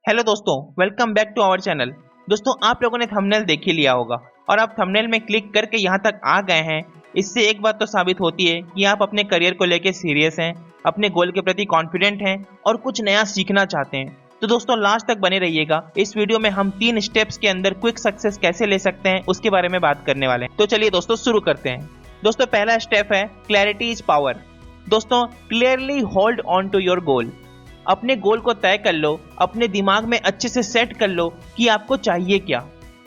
Hello दोस्तों, welcome back to our channel. दोस्तों, आप लोगों ने थंबनेल देख ही लिया होगा और आप थंबनेल में क्लिक करके यहाँ तक आ गए हैं। इससे एक बात तो साबित होती है कि आप अपने करियर को लेकर सीरियस हैं, अपने गोल के प्रति कॉन्फिडेंट हैं और कुछ नया सीखना चाहते हैं। तो दोस्तों, लास्ट तक बने रहिएगा। इस वीडियो में हम 3 स्टेप्स के अंदर क्विक सक्सेस कैसे ले सकते हैं उसके बारे में बात करने वाले हैं। तो चलिए दोस्तों, शुरू करते हैं। दोस्तों, पहला स्टेप है क्लैरिटी इज पावर। दोस्तों, clearly hold on to your goal. अपने गोल को तय कर लो, अपने दिमाग में अच्छे से सेट कर लो कि आपको चाहिए क्या।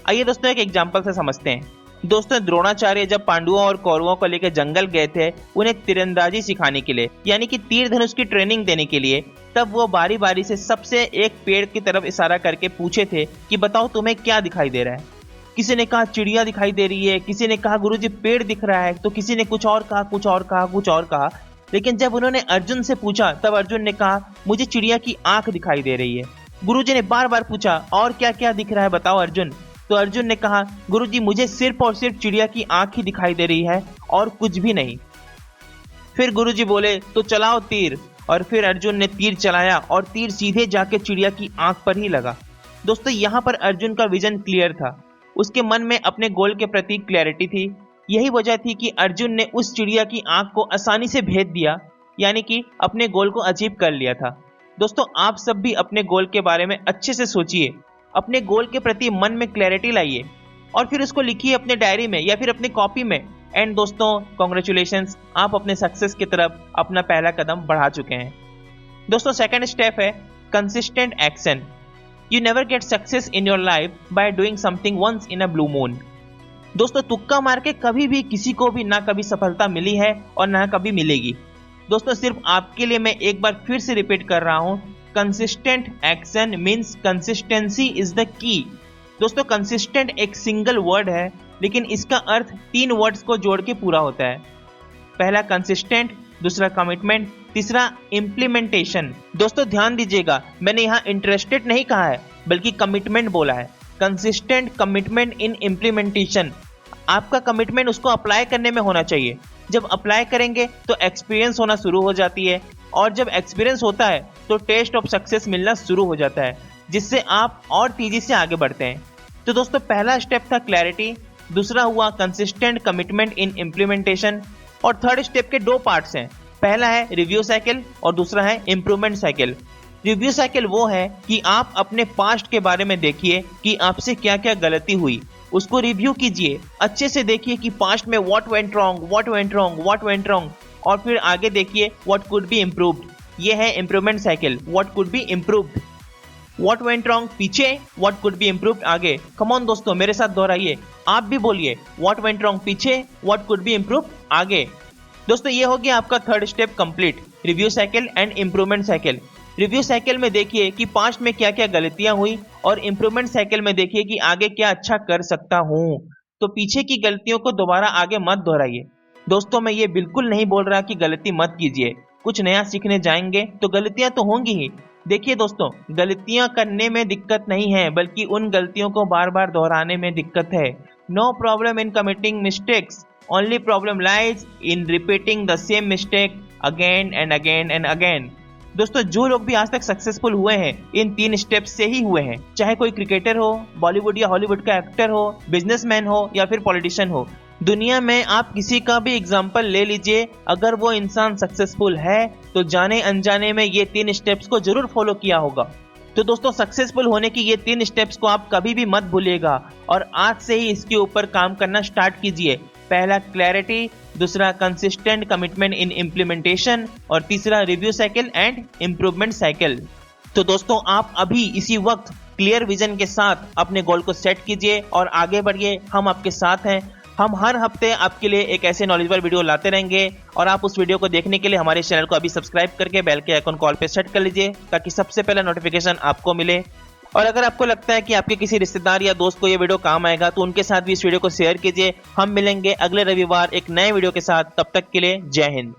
आइए दोस्तों, एक एग्जांपल से समझते हैं। दोस्तों, द्रोणाचार्य जब पांडवों और कौरवों को लेकर जंगल गए थे उन्हें तीरंदाजी सिखाने के लिए, यानी कि तीर धनुष की ट्रेनिंग देने के लिए, तब वो बारी बारी से सबसे एक पेड़ की तरफ इशारा करके पूछे थे कि बताओ तुम्हें क्या दिखाई दे रहा है। किसी ने कहा चिड़िया दिखाई दे रही है, किसी ने कहा गुरुजी पेड़ दिख रहा है, तो किसी ने कुछ और कहा, कुछ और कहा, कुछ और कहा। लेकिन जब उन्होंने अर्जुन से पूछा तब अर्जुन ने कहा मुझे चिड़िया की आंख दिखाई दे रही है। गुरुजी ने बार बार पूछा और क्या क्या दिख रहा है बताओ अर्जुन। तो अर्जुन ने कहा गुरुजी मुझे सिर्फ और सिर्फ चिड़िया की आंख ही दिखाई दे रही है और कुछ भी नहीं। फिर गुरुजी बोले तो चलाओ तीर, और फिर अर्जुन ने तीर चलाया और तीर सीधे जाके चिड़िया की आंख पर ही लगा। दोस्तों, यहाँ पर अर्जुन का विजन क्लियर था, उसके मन में अपने गोल के प्रति क्लैरिटी थी। यही वजह थी कि अर्जुन ने उस चिड़िया की आंख को आसानी से भेद दिया, यानी कि अपने गोल को अचीव कर लिया था। दोस्तों, आप सब भी अपने गोल के बारे में अच्छे से सोचिए, अपने गोल के प्रति मन में क्लैरिटी लाइए और फिर उसको लिखिए अपने डायरी में या फिर अपनी कॉपी में। एंड दोस्तों, कॉन्ग्रेचुलेशंस, आप अपने सक्सेस की तरफ अपना पहला कदम बढ़ा चुके हैं। दोस्तों, सेकंड स्टेप है consistent action. You never get success in your life by doing something once in a blue moon. दोस्तों, तुक्का मार के कभी भी किसी को भी ना कभी सफलता मिली है और ना कभी मिलेगी। दोस्तों, सिर्फ आपके लिए मैं एक बार फिर से रिपीट कर रहा हूं, consistent action means consistency is the key. दोस्तों, कंसिस्टेंट एक सिंगल वर्ड है, लेकिन इसका अर्थ 3 वर्ड्स को जोड़ के पूरा होता है। पहला कंसिस्टेंट, दूसरा कमिटमेंट, तीसरा इम्प्लीमेंटेशन। दोस्तों, ध्यान दीजिएगा, मैंने यहाँ इंटरेस्टेड नहीं कहा है बल्कि कमिटमेंट बोला है। Consistent commitment in implementation. आपका कमिटमेंट उसको अप्लाई करने में होना चाहिए। जब अप्लाई करेंगे तो एक्सपीरियंस होना शुरू हो जाती है, और जब एक्सपीरियंस होता है तो टेस्ट ऑफ सक्सेस मिलना शुरू हो जाता है, जिससे आप और तेजी से आगे बढ़ते हैं। तो दोस्तों, पहला स्टेप था क्लैरिटी, दूसरा हुआ कंसिस्टेंट कमिटमेंट इन इम्प्लीमेंटेशन, और थर्ड स्टेप के 2 पार्ट्स हैं। पहला है रिव्यू साइकिल और दूसरा है इंप्रूवमेंट साइकिल। रिव्यू साइकिल वो है कि आप अपने पास्ट के बारे में देखिए कि आपसे क्या क्या गलती हुई, उसको रिव्यू कीजिए, अच्छे से देखिए कि पास्ट में what went wrong, what went wrong, what went wrong, और फिर आगे देखिए व्हाट कुड बी इम्प्रूव्ड। ये है improvement cycle, what could be improved. What went wrong पीछे, व्हाट कुड बी इम्प्रूव्ड आगे। कम ऑन दोस्तों, मेरे साथ दोहराइए, आप भी बोलिए, व्हाट वेंट रॉन्ग पीछे, व्हाट कुड बी इम्प्रूव्ड आगे। दोस्तों, ये हो गया आपका third step complete, review cycle and improvement cycle. Review cycle में देखिए कि पास्ट में क्या क्या गलतियां हुई, और इंप्रूवमेंट साइकिल में देखिए कि आगे क्या अच्छा कर सकता हूं। तो पीछे की गलतियों को दोबारा आगे मत दोहराइए। दोस्तों, मैं ये बिल्कुल नहीं बोल रहा कि गलती मत कीजिए, कुछ नया सीखने जाएंगे तो गलतियां तो होंगी ही। देखिए दोस्तों, गलतियां करने में दिक्कत नहीं है, बल्कि उन गलतियों को बार बार दोहराने में दिक्कत है। No problem in committing mistakes, only problem lies in repeating the same mistake again and again and again. दोस्तों, जो लोग भी आज तक सक्सेसफुल हुए हैं इन 3 स्टेप्स से ही हुए हैं, चाहे कोई क्रिकेटर हो, बॉलीवुड या हॉलीवुड का एक्टर हो, बिजनेसमैन हो या फिर पॉलिटिशियन हो। दुनिया में आप किसी का भी एग्जांपल ले लीजिए, अगर वो इंसान सक्सेसफुल है तो जाने अनजाने में ये 3 स्टेप्स को जरूर फॉलो किया होगा। तो दोस्तों, सक्सेसफुल होने की ये 3 स्टेप्स को आप कभी भी मत भूलिएगा और आज से ही इसके ऊपर काम करना स्टार्ट कीजिए। पहला क्लैरिटी, दूसरा कंसिस्टेंट कमिटमेंट इन इम्प्लीमेंटेशन, और तीसरा review cycle and improvement cycle. तो दोस्तों, आप अभी इसी वक्त क्लियर विजन के साथ अपने गोल को सेट कीजिए और आगे बढ़िए। हम आपके साथ हैं। हम हर हफ्ते आपके लिए एक ऐसे नॉलेजेबल वीडियो लाते रहेंगे, और आप उस वीडियो को देखने के लिए हमारे चैनल को अभी सब्सक्राइब करके बेल के आइकन कॉल पे सेट कर लीजिए, ताकि सबसे पहले नोटिफिकेशन आपको मिले। और अगर आपको लगता है कि आपके किसी रिश्तेदार या दोस्त को ये वीडियो काम आएगा तो उनके साथ भी इस वीडियो को शेयर कीजिए। हम मिलेंगे अगले रविवार एक नए वीडियो के साथ, तब तक के लिए जय हिंद।